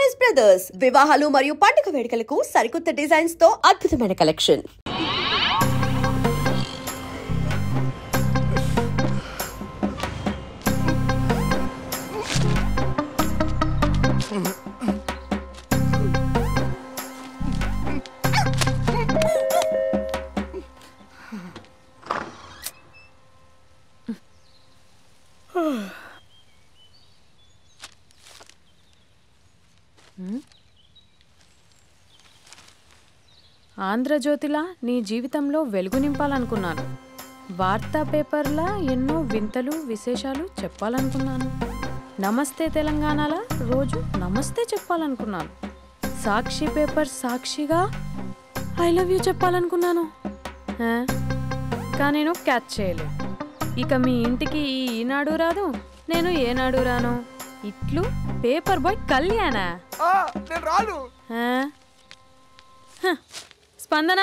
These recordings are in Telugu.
చాయిస్ బ్రదర్స్ వివాహాలు మరియు పండుగ వేడుకలకు సరికొత్త డిజైన్స్ తో అద్భుతమైన కలెక్షన్. ఆంధ్రజ్యోతిలా నీ జీవితంలో వెలుగు నింపాలనుకున్నాను. వార్తా పేపర్లా ఎన్నో వింతలు విశేషాలు చెప్పాలనుకున్నాను. నమస్తే తెలంగాణలా రోజు నమస్తే చెప్పాలనుకున్నాను. సాక్షి పేపర్ సాక్షిగా ఐ లవ్ యూ చెప్పాలనుకున్నాను. కానీ నేను క్యాచ్ చేయలేదు. ఇక మీ ఇంటికి ఈనాడు రాదు, నేను ఏనాడు రాను. ఇట్లు పేపర్ బాయ్ కళ్యాణా? స్పందన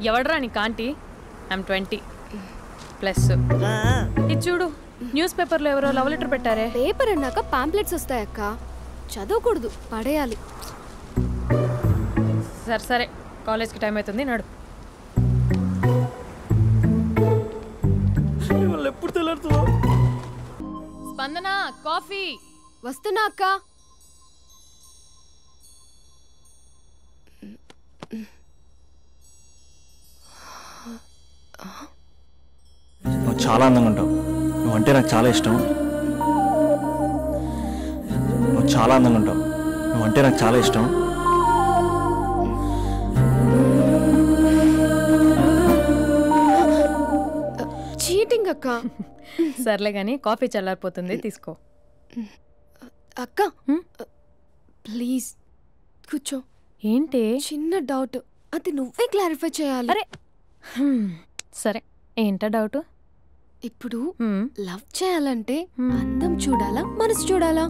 ఎవడరా నీ కాంటీ? ఐమ్ 20+. ఇది చూడు, న్యూస్ పేపర్లో ఎవరో లవ్ లెటర్ పెట్టారే. పేపర్ అన్నాక పాంప్లెట్స్ వస్తాయక్క, చదవకూడదు, పడేయాలి. సరే సరే, కాలేజ్కి టైం అవుతుంది, నడు. ఎప్పుడు తెల్లారుతుందో. స్పందన కాఫీ వస్తున్నా అక్క. నువ్వు చాలా అందంగా ఉంటావు. నువ్వంటే నాకు చాలా ఇష్టం. నువ్వు చాలా అందంగా ఉంటావు. నువ్వంటే నాకు చాలా ఇష్టం. చీటింగ్ అక్క. సర్లే కానీ కాఫీ చల్లారిపోతుంది, తీసుకో. అక్క ప్లీజ్ కూర్చో. ఏంటి? చిన్న డౌట్, అది నువ్వే క్లారిఫై చేయాలి. అరే సరే, ఏంటా డౌట్? ఇప్పుడు లవ్ చేయాలంటే అందం చూడాలా, మనసు చూడాలా?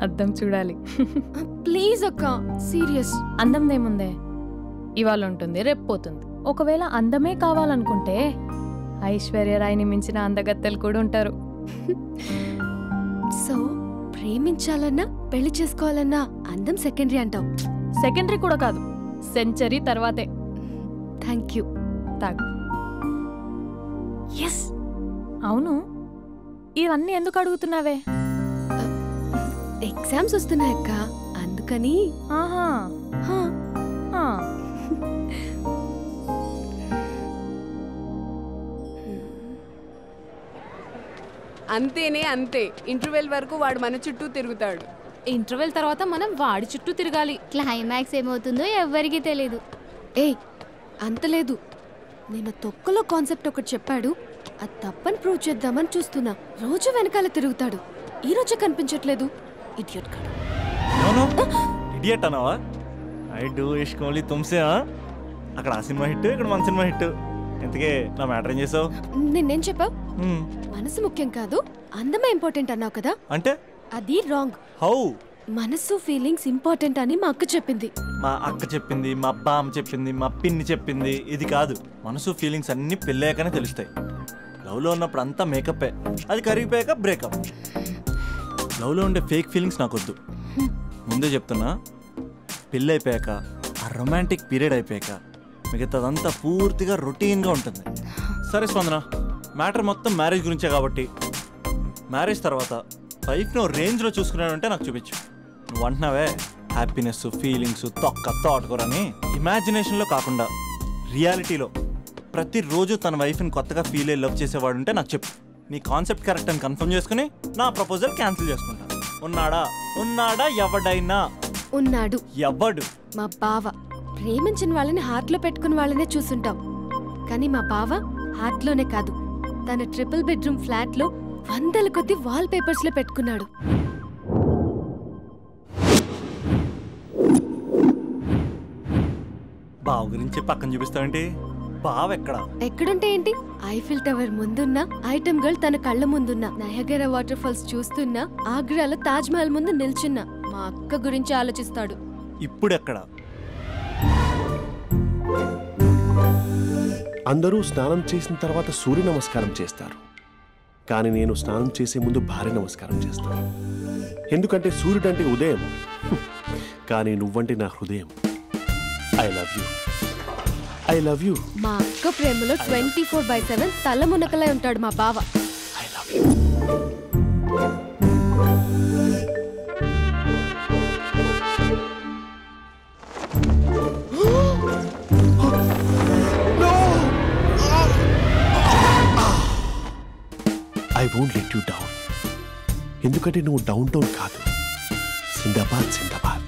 అద్దం చూడాలి. ప్లీజ్ అక్క, సీరియస్. అందం ఇవాళ ఉంటుంది, రేపు పోతుంది. ఒకవేళ అందమే కావాలనుకుంటే ఐశ్వర్యరాయ్ని మించిన అందగత్తెలు కూడా ఉంటారు. సో ప్రేమించాలన్నా పెళ్లి చేసుకోవాలన్నా అందం సెకండరీ అంటావు? సెకండరీ కూడా కాదు, సెంచరీ తర్వాతే. Thank you. తాగు. ఎస్. అవును, ఇవన్నీ ఎందుకు అడుగుతున్నావే? ఎగ్జామ్స్ వస్తున్నాయక్క, అందుకని. ఆహా. అంతేనే అంతే. ఇంటర్వెల్ వరకు వాడు మన చుట్టూ తిరుగుతాడు. ఇంటర్వెల్ తర్వాత మనం వాడి చుట్టూ తిరగాలి. క్లైమాక్స్ ఏమవుతుందో ఎవ్వరికీ తెలీదు. ఏయ్ అంత లేదు, నేను తొక్కలో కాన్సెప్ట్ ఒకటి చెప్పాడు, అది తప్పని ప్రూవ్ చేద్దామని చూస్తున్నా. రోజు వెనకాల తిరుగుతాడు, ఈ రోజే కనిపించట్లేదు. ఇడియట్ కాడు. ఇడియట్ అన్నావా? ఐ డూ ఇష్క్ ఓన్లీ తుమ్సే. అక్కడ ఆ సినిమా హిట్, ఇక్కడ మన సినిమా హిట్. ఇంతకే నా మ్యాటర్ ఏం చేసావు? నిన్నేం చెప్పావు? మనసు ముఖ్యం కాదు, అందమే ఇంపార్టెంట్ అన్నావు కదా. అంటే అది రాంగ్. హౌ? మనసు ఫీలింగ్స్ ఇంపార్టెంట్ అని మా అక్క చెప్పింది. మా అక్క చెప్పింది, మా బామ్మ చెప్పింది, మా పిన్ని చెప్పింది. ఇది కాదు, మనసు ఫీలింగ్స్ అన్ని పెళ్ళాకనే తెలుస్తాయి. లవ్లో ఉన్నప్పుడు అంతా మేకప్పే, అది కరిగిపోయాక బ్రేకప్. లవ్లో ఉండే ఫేక్ ఫీలింగ్స్ నాకొద్దు. ముందే చెప్తున్నా, పెళ్ళి అయిపోయాక, ఆ రొమాంటిక్ పీరియడ్ అయిపోయాక మిగతాదంతా పూర్తిగా రొటీన్గా ఉంటుంది. సరే స్పందన, మ్యాటర్ మొత్తం మ్యారేజ్ గురించే కాబట్టి మ్యారేజ్ తర్వాత వైఫ్ని రేంజ్లో చూసుకున్నాడంటే నాకు చూపించు. నువ్వు అంటున్నావే హ్యాపీనెస్, ఫీలింగ్స్, తోటకూరని. ఇమాజినేషన్లో కాకుండా రియాలిటీలో ప్రతిరోజు తన వైఫ్ని కొత్తగా ఫీల్ అయ్యి లవ్ చేసేవాడు ఉంటే నాకు చెప్పు. నీ కాన్సెప్ట్ కరెక్ట్ అని కన్ఫర్మ్ చేసుకుని నా ప్రపోజల్ క్యాన్సిల్ చేసుకుంటాను. ఉన్నాడా ఎవడైనా? ఉన్నాడు. ఎవడు? మా బావ. ప్రేమించిన వాళ్ళని హార్ట్లో పెట్టుకున్న వాళ్ళనే చూసుంటాం, కానీ మా బావ హార్ట్లోనే కాదు, తన ట్రిపుల్ బెడ్రూమ్ ఫ్లాట్లో 100 కొద్ది వాల్ పేపర్స్ లో పెట్టుకున్నాడు. బావ గురించి పక్కన చూపిస్తావేంటి? బావ ఎక్కడుంటే ఏంటి? ఐఫిల్ టవర్ ముందున్న ఐటమ్ గర్ల్ తన కళ్ళ ముందున్న నయగరా వాటర్ ఫాల్స్ చూస్తున్నా, ఆగ్రాలో తాజ్ మహల్ ముందు నిల్చున్నా మా అక్క గురించి ఆలోచిస్తాడు. ఇప్పుడెక్కడ? అందరూ స్నానం చేసిన తర్వాత సూర్య నమస్కారం చేస్తారు, కానీ నేను స్నానం చేసే ముందు భార్య నమస్కారం చేస్తాను. ఎందుకంటే సూర్యుడు అంటే ఉదయం, కానీ నువ్వంటే నా హృదయం. I love you, I love you. మా అక్క ప్రేమలో 24/7 తల మునకలై ఉంటాడు మా బావ. I love you. I won't let you down. ఎందుకంటే నువ్వు డౌన్ టౌన్ కాదు, జిందాబాద్ జిందాబాద్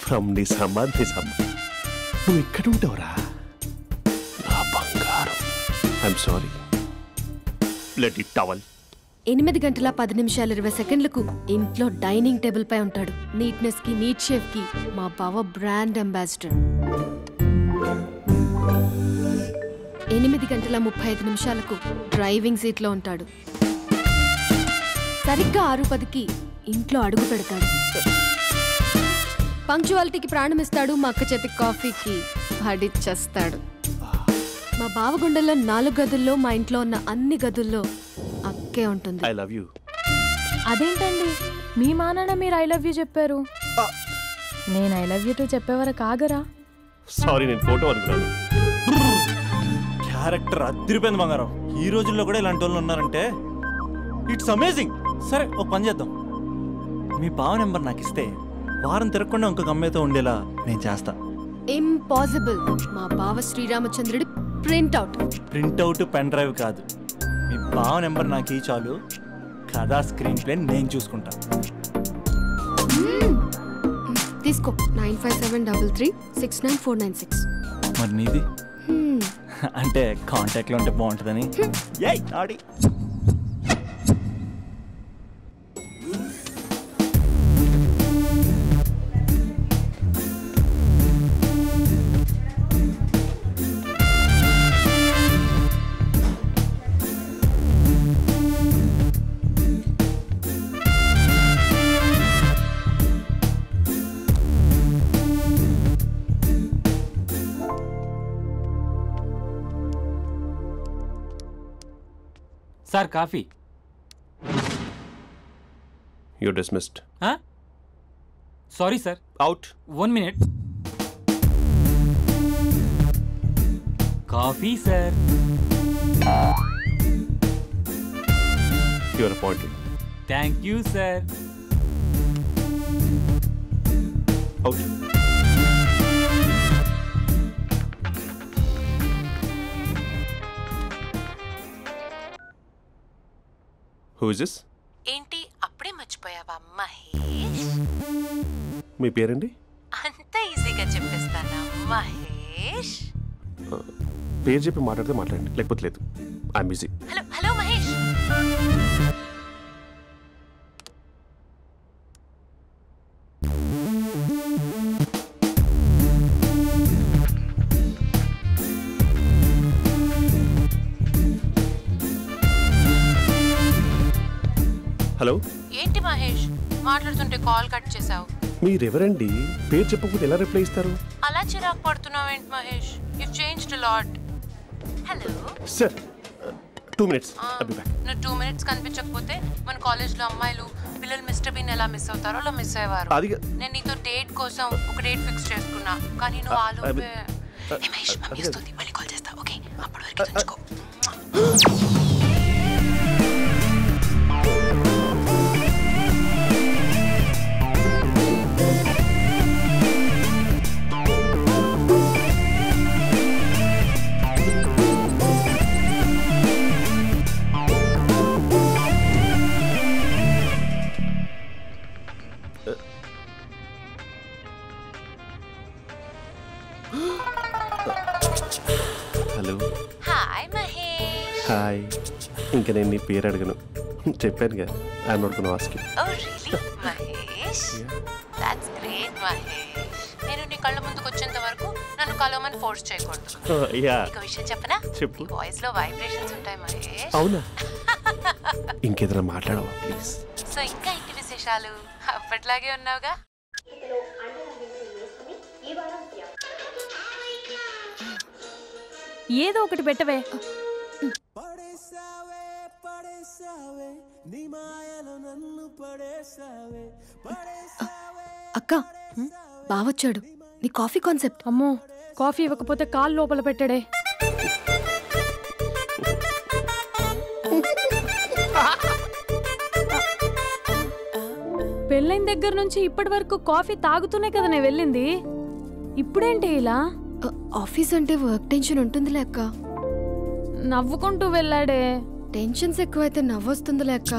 ఫ్రమ్ నిజామాబాద్ నిజామాబాద్. నువ్వు ఇక్కడ ఉంటావురా నా బంగారం. I'm sorry, let it towel. 8 గంటల 10 నిమిషాలు 20 సెకండ్లకు ఇంట్లో డైనింగ్ టేబుల్ పై ఉంటాడు. నీట్నెస్ కి, నీట్ షేఫ్ కి మా బావ బ్రాండ్ అంబాసిడర్. 8 గంటల 35 నిమిషాలకు డ్రైవింగ్ సీట్ లో ఉంటాడు. సరిగ్గా 6:10కి ఇంట్లో అడుగు పెడతాడు. పంక్చువాలిటీకి ప్రాణమిస్తాడు. మా అక్క చేతి కాఫీకి పడిచ్చేస్తాడు. మా బావ గుండెల్లో 4 గదుల్లో, మా ఇంట్లో ఉన్న అన్ని గదుల్లో అక్కే ఉంటుంది. I love you. అదేంటండి మీ మానాన్న మీరు ఐ లవ్ యూ చెప్పారు, నేను ఐ లవ్ యూ టు చెప్పేవరకు ఆగరా? సారీ, నేను ఫోటో అనుకున్నాను. క్యారెక్టర్ అదిరిపోయింది బంగారం. ఈ రోజుల్లో కూడా ఇలాంటి వాళ్ళు ఉన్నారంటే ఇట్స్ అమేజింగ్. సరే, ఒక పని చేద్దాం. మీ బావ నెంబర్ నాకు ఇస్తే వారం తిరగకుండా ఇంకొక అమ్మాయితో ఉండేలా నేను చేస్తా. ఇంపాసిబుల్. మా బావ శ్రీరామచంద్రుడి ప్రింట్అవుట్. పెన్ డ్రైవ్ కాదు, మీ బావ నెంబర్ నాకు ఈ చాలు. కథా స్క్రీన్ ప్లే నేను చూసుకుంటా. తీసుకో. 9573369496. మరి నీది? అంటే కాంటాక్ట్లో ఉంటే బాగుంటుందని. ఆడి sir coffee. You're dismissed. Sorry sir. Out. 1 minute. Coffee sir. You are appointed. Thank you sir. Out. Who is this? ఏంటి అప్పుడే మర్చిపోయావా మహేష్? మీ పేరండి? అంత ఈజీగా చెప్పేస్తానా మహేష్? పేరు చెప్పి మాట్లాడితే మాట్లాడండి, లేకపోతే లేదు. I'm busy. Hello hello Mahesh. Hello. ఏంటి మహేష్ మాట్లాడుతుంటే కాల్ కట్ చేసావు? మీరెవరండి? పేరు చెప్పకపోతే ఎలా రిప్లై ఇస్తారు? అలా చిరాకు పడుతున్నావేంటి Mahesh? You changed a lot. Hello sir, 2 minutes. I'll be back. నువ్వు 2 minutes కనిపించకపోతే మన కాలేజ్లో అమ్మాయిలు పిల్లలు మిస్టర్ బీన్ ఎలా మిస్ అవుతారో అలా మిస్ అయ్యేవారు. నేను నీతో డేట్ కోసం ఒక డేట్ ఫిక్స్ చేసుకున్నా, కానీ నువ్వు ఆలోపే. మహేష్ మమ్మీ వస్తుంది, మళ్ళీ కాల్ చేస్తా. ఓకే, అప్పటి వరకు ఉంచుకో. ఇంకా నేను నీ పేరు అడగను, చెప్పాను కదా. I'm not gonna ask you. Oh really Mahesh, that's great Mahesh. నేను నీ కళ్ళ ముందుకు వచ్చేంత వరకు నన్ను కలవమని ఫోర్స్ చేయకూడదు. ఒక విషయం చెప్పనా? చెప్పు. వాయిస్ లో వైబ్రేషన్స్ ఉంటాయి మహేష్. అవునా? ఇంకేదైనా మాట్లాడవా ప్లీజ్? సో ఇంకా ఇంటి విశేషాలు అప్పట్లాగే ఉన్నావుగా? ఏదో ఒకటి పెట్టవే. అక్క బావొచ్చాడు. నీ కాఫీ కాన్సెప్ట్. అమ్మో, కాఫీ ఇవ్వకపోతే కాలు లోపల పెట్టాడే. పెళ్ళైన దగ్గర నుంచి ఇప్పటి వరకు కాఫీ తాగుతూనే కదా నేను వెళ్ళింది. ఇప్పుడేంటి ఇలా? ఆఫీస్ అంటే వర్క్ టెన్షన్ ఉంటుందిలే అక్క. నవ్వుకుంటూ వెళ్ళాడే. టెన్షన్స్ ఎక్కువైతే నవ్వొస్తుందిలే అక్క.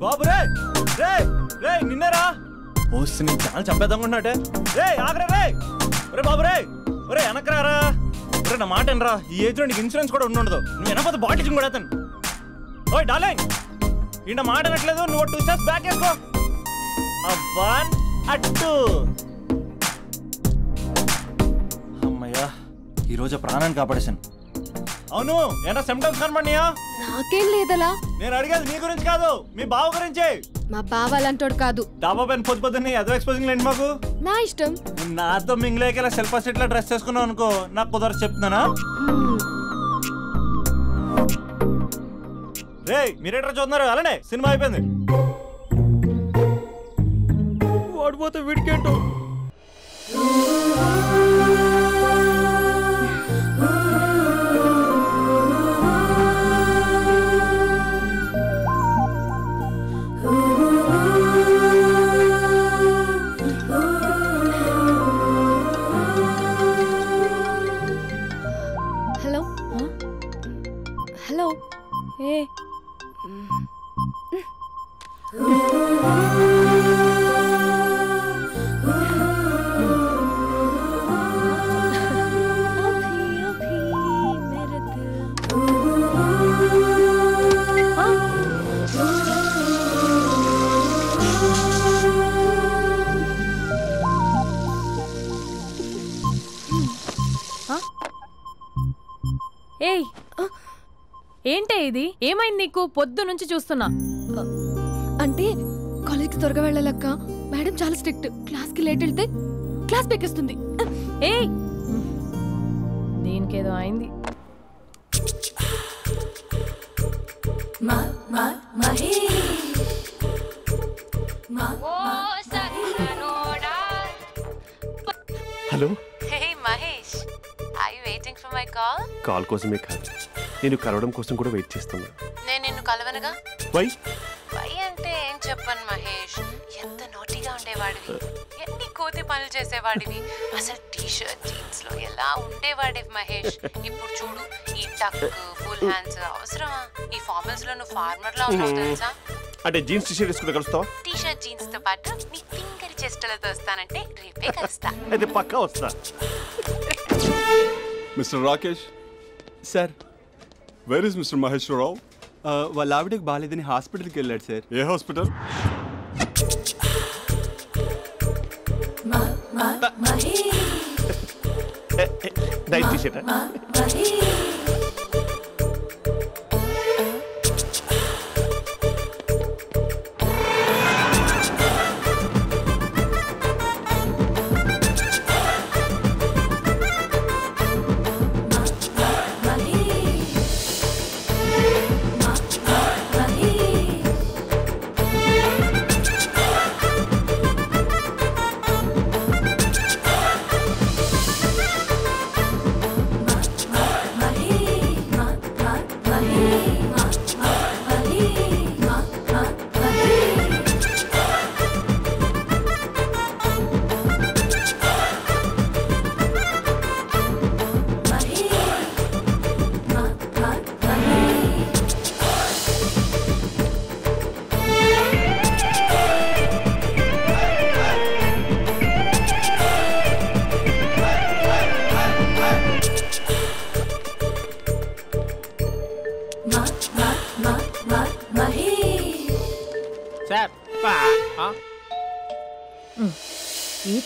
బాబు రే రే రే నిన్నరా ఓసి నేను చాలా చంపేద్దామనుకుంటున్నాటే. రే ఆగరా రే. ఒరే బాబు రే, ఒరే వెనకరారా. ఒరే నా మాట ఎనరా, ఈ ఏజ్లో నీకు ఇన్సూరెన్స్ కూడా ఉండదు. నువ్వు వెనకపోతే బాటిల్ కూడా అతను. ఓయ్ డార్లింగ్, ఈయన మాట అనట్లేదు. నువ్వు 2 స్టెప్స్ బ్యాక్ వేసుకో. అబ్బా అట్టు. అమ్మయ్యా, ఈరోజు ప్రాణాన్ని కాపాడేశాను. అవును, ఏనా సిమ్టమ్స్ కనబడినాయా? నాకేం లేదలా. నేను అడిగేది నీ గురించి కాదు, మీ బావ గురించి. మా బావ అలాంటోడు కాదు. డాబా పైన పొద్దు పొద్దున్నే ఎదో ఎక్స్పోజింగ్ లేండి మాకు. నా ఇష్టం. నాతో మింగిలేక సెల్ఫ్ అసెట్ లా డ్రెస్ చేసుకున్నావు అనుకో, నాకు కుదరదు చెప్తున్నానా? రే మీరేట్రా చూస్తున్నారు? అలానే సినిమా అయిపోయింది. వాడిపోతే వీడికేంటో. Hello hello. ఏ ఏయ్, ఏంటే ఇది? ఏమైంది నీకు? పొద్దు నుంచి చూస్తున్నా. అంటే కాలేజ్కి త్వరగా వెళ్ళాలక్క. మేడం చాలా స్ట్రిక్ట్. క్లాస్కి లేట్ వెళ్తే క్లాస్ పెక్కేస్తుంది. ఏయ్, దీనికేదో అయింది. Hello. Hey Mahesh, are you waiting for my call? Call కోసమే కాదు, నేను కలవడం కోసం కూడా వెయిట్ చేస్తున్నా. నేను నిన్ను కలవనుగా. వై అంటే ఏం చెప్పను మహేష్, ఎంత నోటీగా ఉండేవాడివి, ఎన్ని కోతి పనులు చేసేవాడివి, అసలు టీ షర్ట్ జీన్స్ లో ఎలా ఉండేవాడివి మహేష్. ఇప్పుడు చూడు, ఈ టక్ ఫుల్ హ్యాండ్స్ అవసరమా? ఈ ఫార్మల్స్ లో నువ్వు ఫార్మర్ లా ఉన్నావు తెలుసా? అంటే జీన్స్ టీ షర్ట్ వేసుకుంటే కలుస్తావా? టీ షర్ట్ జీన్స్ తో పాటు నీ ఫింగర్ చెస్టలతో వస్తానంటే రేపే కలుస్తా. అయితే పక్కా వస్తా. Mister Rakesh sir. Where is mister Maheshwararao? వాళ్ళ ఆవిడకి బాగాలేదని హాస్పిటల్కి వెళ్ళాడు సార్. ఏ హాస్పిటల్? Night T shirt.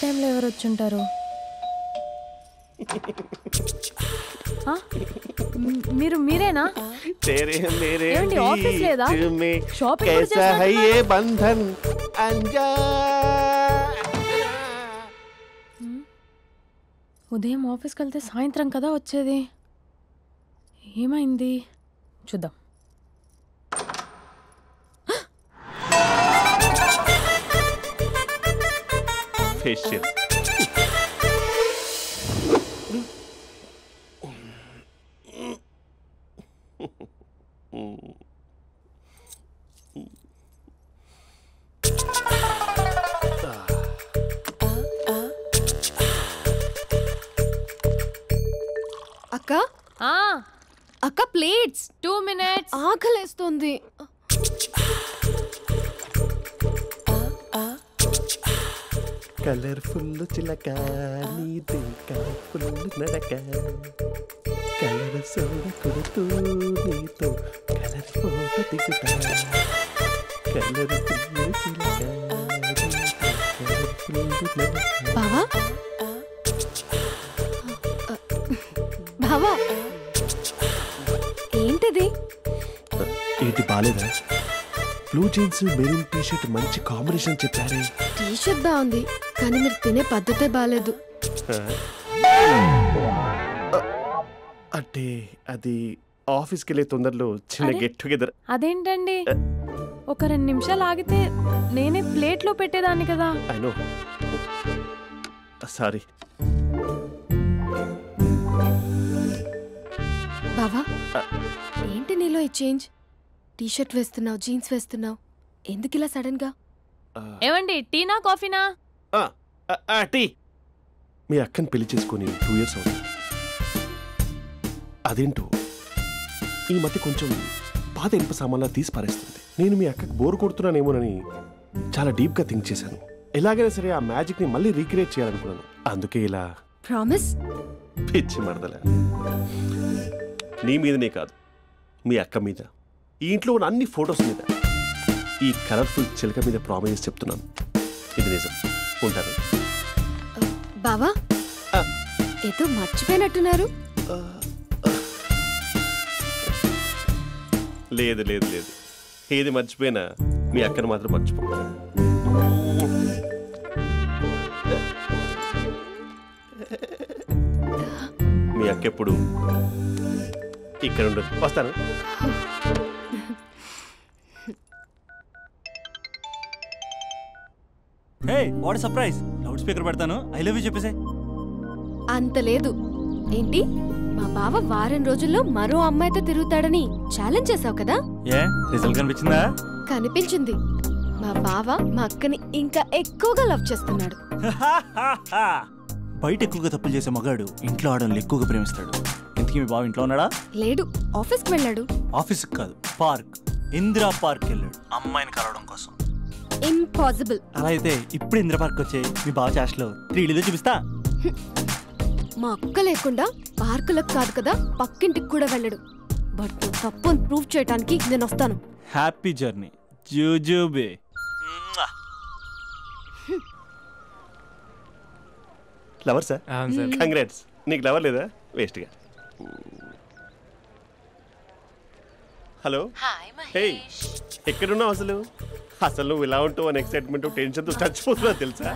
టైంలో ఎవరు వచ్చుంటారు? మీరేనా? ఏమండి, ఆఫీస్ లేదా? షాపింగ్ కూడా చేస్తున్నారు? ఉదయం ఆఫీస్కి వెళ్తే సాయంత్రం కదా వచ్చేది. ఏమైంది చూద్దాం. ఫేషియల్ అక్క అక్క ప్లేట్స్ 2 minutes. ఆకలేస్తుంది. కలర్ఫుల్ చిలక నీదే కలర్ఫుల్ నడక కలర్ సోడ కొడుతూ నీతో కలర్ ఫోటో దిగుతా కలర్ఫుల్ చిలక బావా బావా ఏంటిది? ఏంటి బాలేదా? బ్లూ జీన్స్ మెరూన్ టీషర్ట్ మంచి కాంబినేషన్ చెప్పారే. టీషర్ట్ బాగుంది కానీ మీరు తినే పద్ధతే బాలేదు. అంటే అది ఆఫీస్కి వెళ్ళే తొందరలో చిన్న గెట్ టుగెదర్. అదేంటండి, ఒక 2 నిమిషాలు ఆగితే నేనే ప్లేట్లో పెట్టేదాన్ని కదా. I know, sorry. బావా ఏంటి నీలో ఈ చేంజ్? టీషర్ట్ వేస్తున్నావు, జీన్స్ వేస్తున్నావు, ఎందుకు ఇలా సడన్ గా? ఏమండి, టీనా కాఫీనా? టీ. మీ అక్కని పెళ్లి చేసుకొని 2 years అవుతుంది. అదేంటో ఈ మధ్య కొంచెం పాత ఇనుప సామాన్లా తీసి పారేస్తుంది. నేను మీ అక్కకి బోర్ కొడుతున్నానేమోనని చాలా డీప్గా థింక్ చేశాను. ఎలాగైనా సరే ఆ మ్యాజిక్ని మళ్ళీ రీక్రియేట్ చేయాలనుకున్నాను. అందుకే ఇలా. ప్రామిస్? పిచ్చి మరదల, నీ మీదనే కాదు, మీ అక్క మీద, ఈ ఇంట్లో ఉన్న అన్ని ఫొటోస్ మీద, ఈ కలర్ఫుల్ చిలక మీద ప్రామిస్ చెప్తున్నాను. ఇది నిజం. ఉంటాను. బావా ఏదో మర్చిపోయినట్టున్నారు. లేదు లేదు లేదు, ఏది మర్చిపోయినా మీ అక్కను మాత్రం మర్చిపో. మీ అక్క ఎప్పుడు ఇక్కడ ఉండదు. వస్తాను. హే, వాట్ సర్ప్రైజ్! లౌడ్ స్పీకర్ పెడతాను, ఐ లవ్ యూ చెప్పేసే. అంత లేదు. ఏంటి, మా బావ వారం రోజుల్లో మరో అమ్మాయితో తిరుగుతాడని ఛాలెంజ్ చేసావు కదా? ఏ రిజల్ట్ కనిపించిందా? కనిపించింది. మా బావ మా అక్కని ఇంకా ఎక్కువగా లవ్ చేస్తున్నాడు. బయట ఎక్కువగా తప్పులు చేసే మగాడు ఇంట్లో ఆడవాళ్ళు ఎక్కువగా ప్రేమిస్తాడు. ఇంతకీ మీ బావ ఇంట్లో ఉన్నాడా? లేడు, ఆఫీస్కి వెళ్ళాడు. ఆఫీస్కి కాదు, పార్క్, ఇందిరా పార్క్ వెళ్ళాడు అమ్మాయిని కలవడం కోసం. ఇంపాసిబుల్. అలా అయితే ఇప్పుడు ఇందిరా పార్క్ వచ్చే మీ బావ చాష్లో 3Dలో చూపిస్తా. మా అక్క లేకుండా పార్కులకు కాదు కదా పక్కింటికి కూడా వెళ్ళడు. బట్ నువ్వు తప్పు అని ప్రూవ్ చేయడానికి నేను వస్తాను. హ్యాపీ జర్నీ జూజూబే. Lover sir? కంగ్రాట్స్. నీకు లవర్ లేదా? వేస్ట్గా. హలో. హే, ఎక్కడున్నావు అసలు? అసలు నువ్వు ఇలా ఉంటావు అని ఎక్సైట్మెంట్ టెన్షన్తో చచ్చిపోతున్నావు తెలుసా?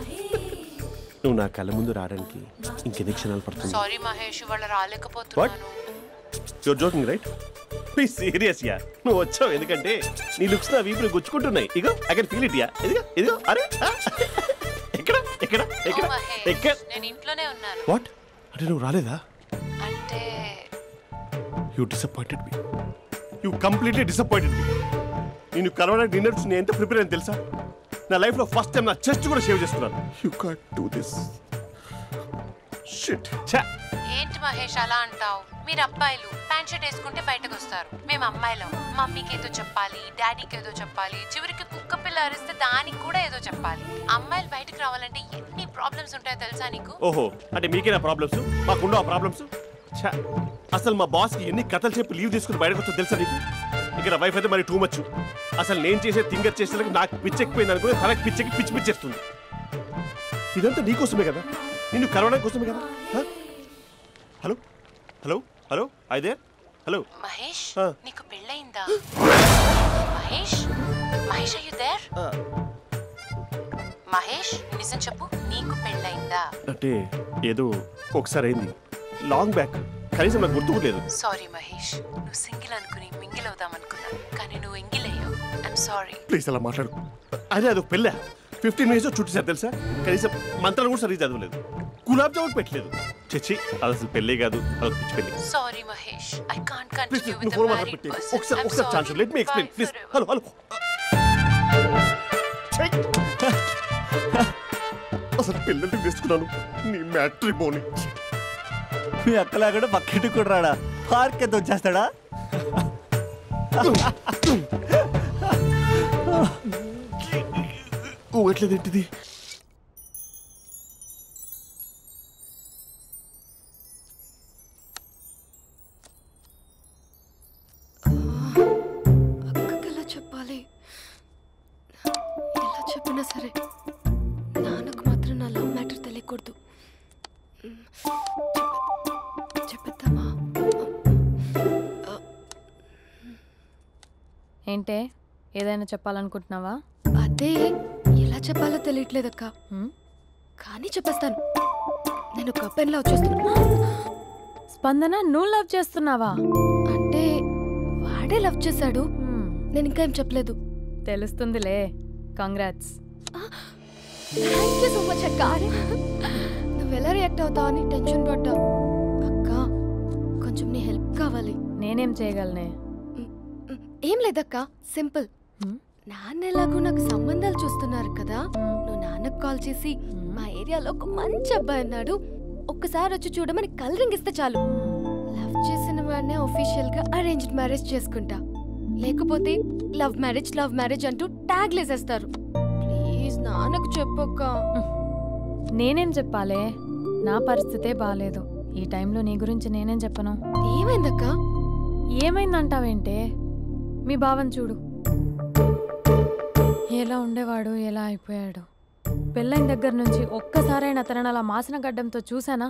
నువ్వు నా కళ్ళ ముందు రావడానికి ఇంకెన్ని క్షణాలు పడుతుంది? సారీ మహేష్, వాళ్ళు రాలేకపోతున్నాను. You're joking right? Please serious యా. నువ్వు వచ్చావు ఎందుకంటే నీ లుక్స్ నా వీపుని గుచ్చుకుంటున్నాయి. ఇగో ఐ కెన్ ఫీల్ ఇట్ యా. ఇదిగో ఇదిగో. అరే ఎక్కడ ఎక్కడ ఎక్కడ ఎక్కడ? నేను ఇంట్లోనే ఉన్నాను. వాట్ అంటే నువ్వు రాలేదా? అంటే you disappointed me. You completely disappointed me. నేను కలవడానికి డిన్నర్స్ నేను ఎంత ప్రిపేర్ అని తెలుసా? నా లైఫ్లో ఫస్ట్ టైం నా చెస్ట్ కూడా షేవ్ చేసుకున్నాను. You can't do this. Shit. ఏంటి మహేష్ అలా అంటావు? మీరు అబ్బాయిలు ప్యాంట్ షర్ట్ వేసుకుంటే బయటకు వస్తారు. మేము అమ్మాయిలం, మమ్మీకి ఏదో చెప్పాలి, డాడీకి ఏదో చెప్పాలి, చివరికి కుక్క పిల్ల అరిస్తే దానికి కూడా ఏదో చెప్పాలి. అమ్మాయిలు బయటకు రావాలంటే ఎన్ని ప్రాబ్లమ్స్ ఉంటాయో తెలుసా నీకు? ఓహో, అంటే మీకేనా ప్రాబ్లమ్స్? మాకుండా ప్రాబ్లమ్స్? అసలు మా బాస్కి ఎన్ని కథలు చెప్పి లీవ్ తీసుకుని బయటకు వచ్చో తెలుసా నీకు? ఇక్కడ వైఫ్ అయితే మరి టూ మచ్. అసలు నేను చేసే థింగర్ చేసేందుకు నాకు పిచ్చెక్కిపోయింది అనుకుని తనకు పిచ్చెక్కి పిచ్చి పిచ్చేస్తుంది. ఇదంతా నీకోసమే కదా, నిన్ను కరోనా కోసమే కదా. హలో హలో హలో అయితే హలో మహేష్ నీకు పెళ్ళయిందా? Mahesh Mahesh are you there? Mahesh నిజం చెప్పు, నీకు పెళ్ళయిందా? అంటే ఏదో ఒకసారి అయింది, లాంగ్ బ్యాక్, కనీసం నాకు గుర్తుకు లేదు. సారీ మహేష్, నువ్వు సింగిల్ అనుకుని మింగిల్ అవుదాం అనుకున్నా, కానీ నువ్వు ఎంగిల్ అయ్యావు. I'm sorry. ప్లీజ్ అలా మాట్లాడు. అదే అదొక పెళ్ళా, 15 minutes చుట్టూ సార్ తెలుసా, కనీసం మంత్రాలు కూడా సరిగ్గా చదవలేదు, గులాబ్ జామున్ పెట్టలేదు. చచ్చి అది అసలు పెళ్ళే కాదు, అదొక పిచ్చి పెళ్ళి. Sorry Mahesh, I can't continue with the married person. ఒకసారి chance let me explain please. Hello hello అసలు పెళ్ళంటే తీసుకున్నాను నీ మ్యాట్రిమోనీ. మీ అక్కలాగడ బకెట్ కూడా రాడా, పార్క్ ఎంత వచ్చేస్తాడా? ఎట్లేదేంటిది? అక్కకి ఎలా చెప్పాలి? ఎలా చెప్పినా సరే నాన్నకు మాత్రం నా లవ్ మ్యాటర్ తెలియకూడదు. చెప్పేద్దామా? ఏంటే ఏదైనా చెప్పాలనుకుంటున్నావా? అదే ఎలా చెప్పాలో తెలియట్లేదక్క, కానీ చెప్పేస్తాను. నేను ఒక అబ్బాయిని లవ్ చేస్తున్నా. స్పందన, నువ్వు లవ్ చేస్తున్నావా? అంటే వాడే లవ్ చేశాడు, నేను ఇంకా ఏం చెప్పలేదు. తెలుస్తుందిలే. Congrats. Thank you so much అక్క. నువ్వు ఎలా రియాక్ట్ అవుతావు అని టెన్షన్ పడ్డా. అక్క కొంచెం నీ హెల్ప్ కావాలి. నేనేం చేయగలనే? ఏం లేదక్క, సింపుల్. నాన్న ఎలాగో నాకు సంబంధాలు చూస్తున్నారు కదా, నువ్వు నాన్నకు కాల్ చేసి మా ఏరియాలో ఒక మంచి అబ్బాయి అన్నాడు, ఒక్కసారి వచ్చి చూడమని కలరింగ్ ఇస్తే చాలు. లవ్ చేసిన వాడినే ఒఫీషియల్ గా అరేంజ్డ్ మ్యారేజ్ చేసుకుంటా, లేకపోతే లవ్ మ్యారేజ్ అంటూ ట్యాగ్ లేసేస్తారు. ప్లీజ్ నాన్నకు చెప్పక్క. నేనేం చెప్పాలే? నా పరిస్థితే బాలేదు. ఈ టైంలో నీ గురించి నేనేం చెప్పను. ఏమైందక్క? ఏమైందంటావేంటే? మీ భావం చూడు, ఎలా ఉండేవాడు, ఎలా అయిపోయాడు. పెళ్ళైన దగ్గర నుంచి ఒక్కసారైనా తనని అలా మాసిన గడ్డంతో చూసానా?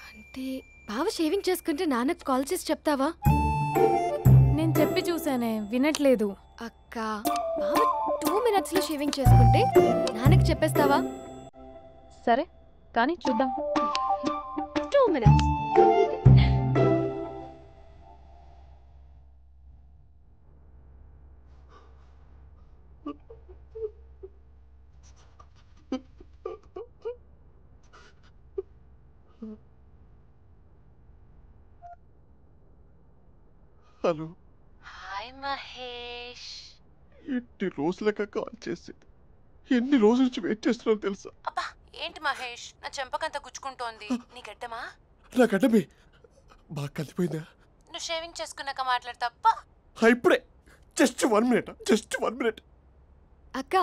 అంటే బావ షేవింగ్ చేసుకుంటే నాన్నకు కాల్ చేసి చెప్తావా? నేను చెప్పి చూసానే, వినట్లేదు. అక్క బావ 2 minutes లో షేవింగ్ చేసుకుంటే నాన్నకు చెప్పేస్తావా? సరే కానీ చూద్దాం. 2 minutes. హలో. హాయ్ మహేష్. ఎన్ని రోజులక కాల్ చేసేది, ఎన్ని రోజుల నుంచి వెయిట్ చేస్తున్నాను తెలుసా? అబ్బా ఏంటి మహేష్, నా చెంపకంత గుచ్చుకుంటోంది. నీ గడ్డమా? నా గడ్డమే బాగా కలిపోయిందా? నువ్వు షేవింగ్ చేసుకున్నాక మాట్లాడు తప్ప. ఇప్పుడే జస్ట్ 1 minute. అక్క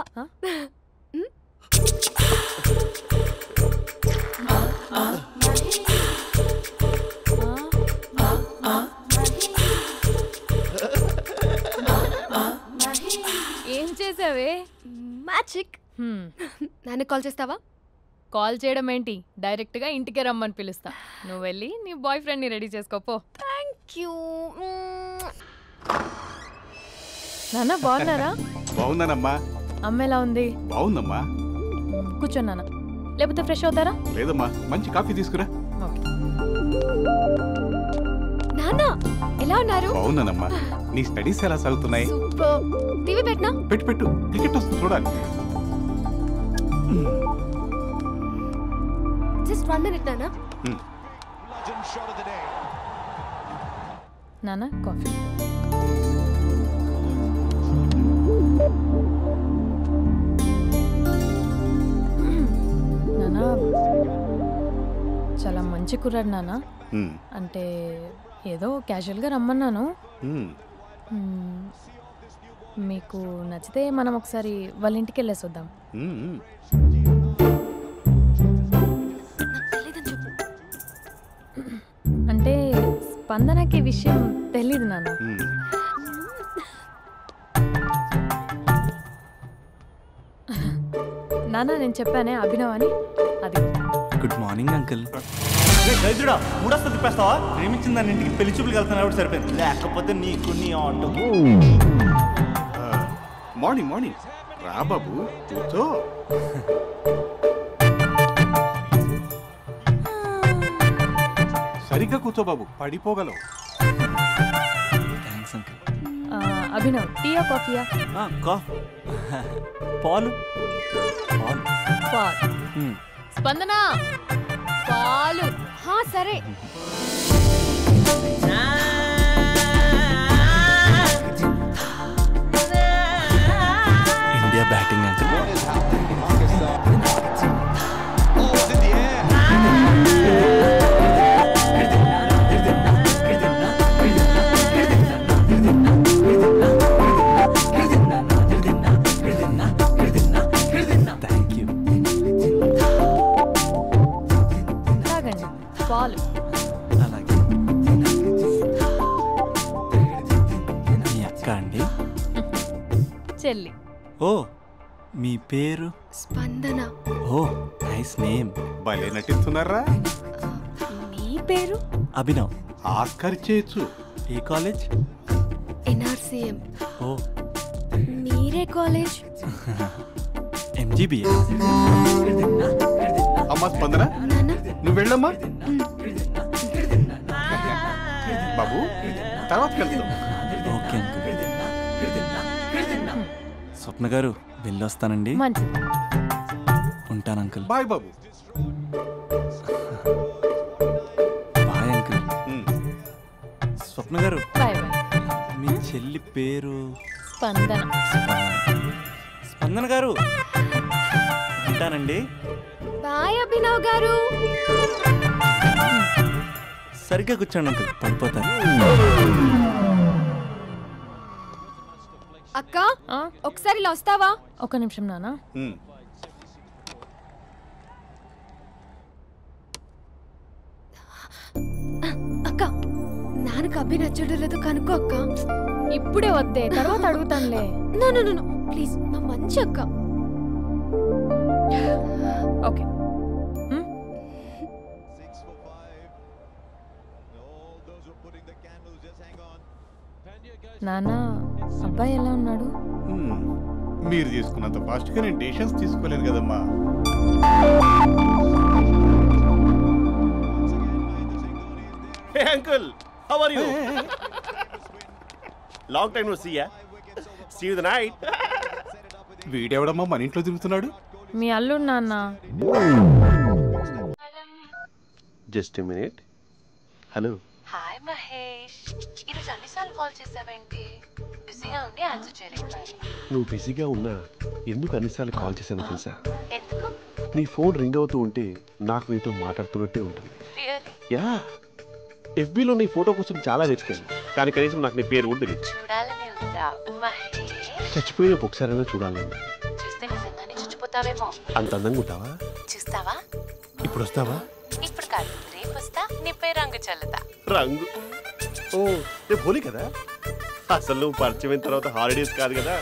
ఏం చేసావే? మ్యాజిక్. నాన్న కాల్ చేస్తావా? కాల్ చేయడం ఏంటి, డైరెక్ట్ గా ఇంటికే రమ్మని పిలుస్తా. నువ్వు వెళ్ళి నీ బాయ్ ఫ్రెండ్ ని రెడీ చేసుకోపో. Thank you. నాన్న బాగున్నారా? బాగున్నానమ్మా. అమ్మ ఎలా ఉంది? బాగుందమ్మా. కూర్చోన్నానా, లేకపోతే ఫ్రెష్ అవుతారా? లేదమ్మా, మంచి కాఫీ తీసుకురా. నాన్న ఎలా ఉన్నారు? బాగున్నానమ్మా. నీ స్టడీస్ ఎలా సాగుతున్నాయి? సూపర్. టీవీ పెట్టనా? పెట్టు టికెట్ వస్తుంది చూడాలి. జస్ట్ 1 minute నాన్న. నాన్న కాఫీ. నాన్న చాలా మంచి కుర్రాడు నాన్న. అంటే ఏదో క్యాజువల్గా రమ్మన్నాను. మీకు నచ్చితే మనం ఒకసారి వాళ్ళ ఇంటికి వెళ్ళేసి వద్దాం. అంటే స్పందనకి విషయం తెలీదు నాన్న. నాన్న నేను చెప్పానే అభినవ్ అని, అది. Good morning uncle. గైజుడా మూడొస్తా తిప్పేస్తావా? ప్రేమించిన దాని ఇంటికి పెళ్లి చూపులు వెళ్తాను కాబట్టి సరిపోయింది, లేకపోతే నీకు నీ ఆటో. మార్నింగ్ మార్నింగ్ రా బాబు, కూర్చో. సరిగ్గా కూర్చో బాబు, పడిపోగలవు. Thanks uncle. అభినవ్ టీయా కాఫీయా? పాలు. పాలు. స్పందన పాలు. సరే. India batting uncle. పాలు. అలాగే. మీ అక్క అండి? చెల్లి. ఓ మీ పేరు? స్పందన. ఓ నైస్ నేమ్. భలే నటిస్తున్నారా. మీ పేరు? అభినవ్. ఆస్కర్ చేయొచ్చు. ఏ కాలేజ్? ఎన్ఆర్సీఎం. ఓ మీరే కాలేజ్? ఎంజీబీఏ. అమ్మా స్పందన, నువ్వు వెళ్ళమ్మా. బాబు తర్వాత వెళ్తాం. Okay uncle. స్వప్న గారు వెళ్ళొస్తానండి. ఉంటాను అంకుల్. బాయ్ బాబు. Bye uncle. Swapna garu bye bye. మీ చెల్లి పేరు? స్పందన. స్పందన గారు ఉంటానండి. బాయ్ అభినవ్ గారు. సరిగ్గా కూర్చోండి అంకుల్, పడిపోతారు. అక్క ఒకసారి ఇలా వస్తావా? ఒక నిమిషం నాన్న. అక్క నాన్నకు అభి నచ్చడం లేదో కనుక్కో అక్క. ఇప్పుడే వద్దే, తర్వాత అడుగుతానులే. నో నో నో ప్లీజ్, నా మంచి అక్క. ఓకే. నాన్న అబ్బాయి ఎలా ఉన్నాడు? మీరు తీసుకున్నంత ఫాస్ట్ గా నేను డెసిషన్స్ తీసుకోలేదు కదమ్మా. Hey uncle, how are you? Long time no see ya. See you the night. వీడెవడమ్మా మన ఇంట్లో తిరుగుతున్నాడు? మీ అల్లుడు నాన్న. Just a minute. Hello. Hi Mahesh, ఈరోజు అన్నిసార్లు కాల్ చేసావేంటి? బిజీగా ఉండి ఆన్సర్ చేయలేకపోయాను. నువ్వు బిజీగా ఉన్నా ఎందుకు అన్నిసార్లు కాల్ చేశానో తెలుసా? ఎందుకు? నీ ఫోన్ రింగ్ అవుతూ ఉంటే నాకు నీతో మాట్లాడుతున్నట్టే ఉంటుంది. యా, ఎఫ్బీలో నీ ఫోటో కోసం చాలా వెతికాను, కానీ కనీసం నాకు నీ పేరు కూడా తెలియదు. చూడాలని ఉందా మహేష్? చచ్చిపోయిన ఒకసారైనా చూడాలని. చూస్తే నిజంగానే చచ్చిపోతావేమో. అంత అందంగా ఉంటావా? చూస్తావా? ఇప్పుడు వస్తావా? ఇప్పుడు కాదు, రేపు వస్తా, నీపై రంగు చల్లుతా. రంగు? ఓ రేపు హోలీ కదా. అసలు నువ్వు పరిచయం తర్వాత హాలిడేస్ కాదు కదా,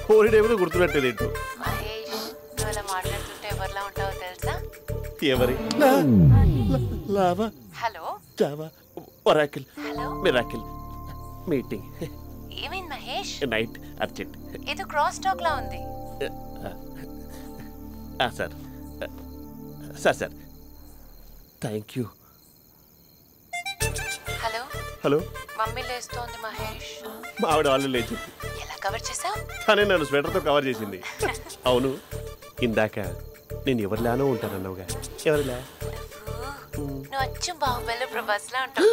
హోలిడే కూడా గుర్తున్నట్టేది ఏంటో. మహేష్, నువ్వు అలా మాట్లాడుతుంటే ఎవరిలా ఉంటావో తెలుసా? ఎవరి? Lava? Hello. Java? Oracle? Hello. Miracle? Meeting? ఏమైంది మహేష్? Night urgent. ఏదో క్రాస్ టాక్ లా ఉంది. Sir sir sir thank you. Hello. Hello. Mummy లేస్తోంది మహేష్. మా ఆవిడ వాళ్ళు లేచి ఎలా కవర్ చేసావు? తనే నన్ను స్వెటర్తో కవర్ చేసింది. అవును, ఇందాక నేను ఎవరిలానో ఉంటానన్నావుగా, ఎవరిలా? నువ్వు అచ్చం బాహుబలి ప్రభాస్ లా ఉంటావు.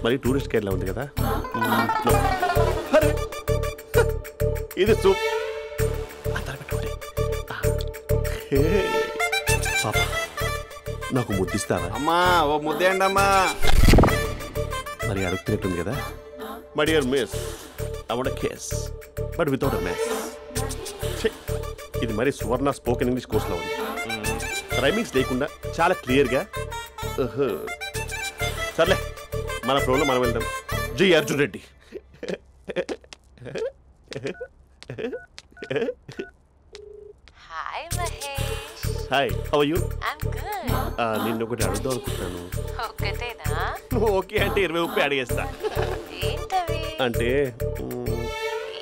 మరి టూరిస్ట్ గైడ్లా ఉంది కదా. ఇది సూప్. పాప నాకు ముద్దిస్తావా? అమ్మా ఓ ముద్దేండి అమ్మా. మరి అడుగుతున్నట్టుంది కదా. My dear miss, I want a kiss but without a mess. ఇది మరి సువర్ణ స్పోకెన్ ఇంగ్లీష్ కోర్సులో ఉంది. రైమింగ్స్ లేకుండా చాలా క్లియర్గా. సర్లే, మన ఫ్లోలో మనం వెళ్దాం. జై Arjun Reddy. Hi Mahesh. Hi, how are you? I'm good. నిన్ను ఒకటి అడుగుదాం అనుకుంటున్నాను. ఒకటేనా? నువ్వు ఓకే అంటే 20 అడిగేస్తా. ఏంటవి? అంటే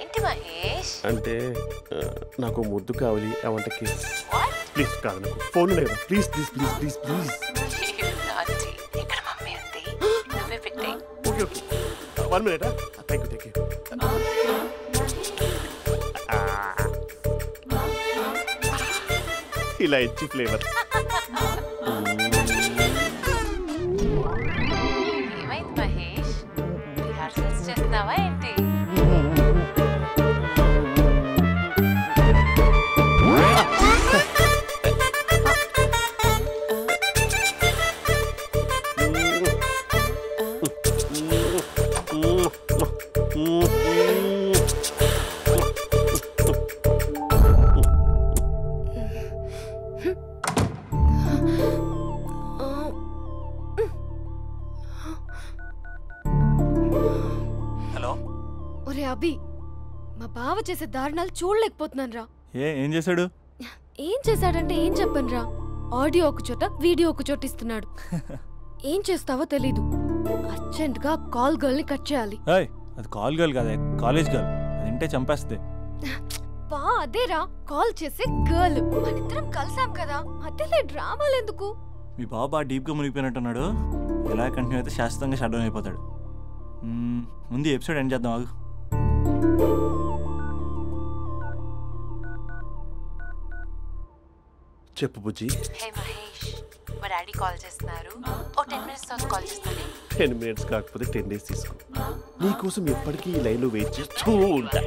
ఏంటి మహేష్? అంటే నాకు ముద్దు కావాలి ఆ వంటకి. ప్లీజ్ కాదు, నాకు ఫోన్ లేదా? Please please please please please. ఇక్కడ మమ్మీ ఉంది, నువ్వే పెట్టే. Okay okay, 1 minute. Thank you. ఇలా ఇచ్చి ఫ్లేవర్. ఏమైంది మహేష్? రిహార్సల్స్ చేస్తున్నావా ఏంటి? ఒరే అభి, మా బావ చేసే దారుణాలు చూడలేకపోతున్నాను రా. ఏం చేశాడు? ఏం చేశాడంటే ఏం చెప్పను రా. ఆడియో ఒక చోట, వీడియో ఒక చోట ఇస్తున్నాడు. ఏం చేస్తావో తెలీదు. అర్జెంట్ గా కాల్ గర్ల్ ని కట్ చేయాలి. అది కాల్ గర్ల్ కాదే, కాలేజ్ గర్ల్. అది వింటే చంపేస్తే. బా అదేరా, కాల్ చేసే గర్ల్. మనిద్దరం కలిసాం కదా, మధ్యలో డ్రామాలు ఎందుకు? మీ బాబా డీప్ గా మునిగిపోయినట్టున్నాడు. ఎలా కంటిన్యూ అయితే శాశ్వతంగా షట్ డౌన్ అయిపోతాడు. ముందు ఎపిసోడ్ ఎండ్ చేద్దాం, ఆగు. చెప్పు బుజ్జి. హే మహేష్, మా డాడీ కాల్ చేస్తున్నారు. ఓ 10 minutes తర్వాత కాల్ చేస్తాను. 10 minutes కాకపోతే 10 days తీసుకో. నీకోసం ఎప్పటికీ ఈ లైన్లో వెయిట్ చేస్తూ ఉంటా.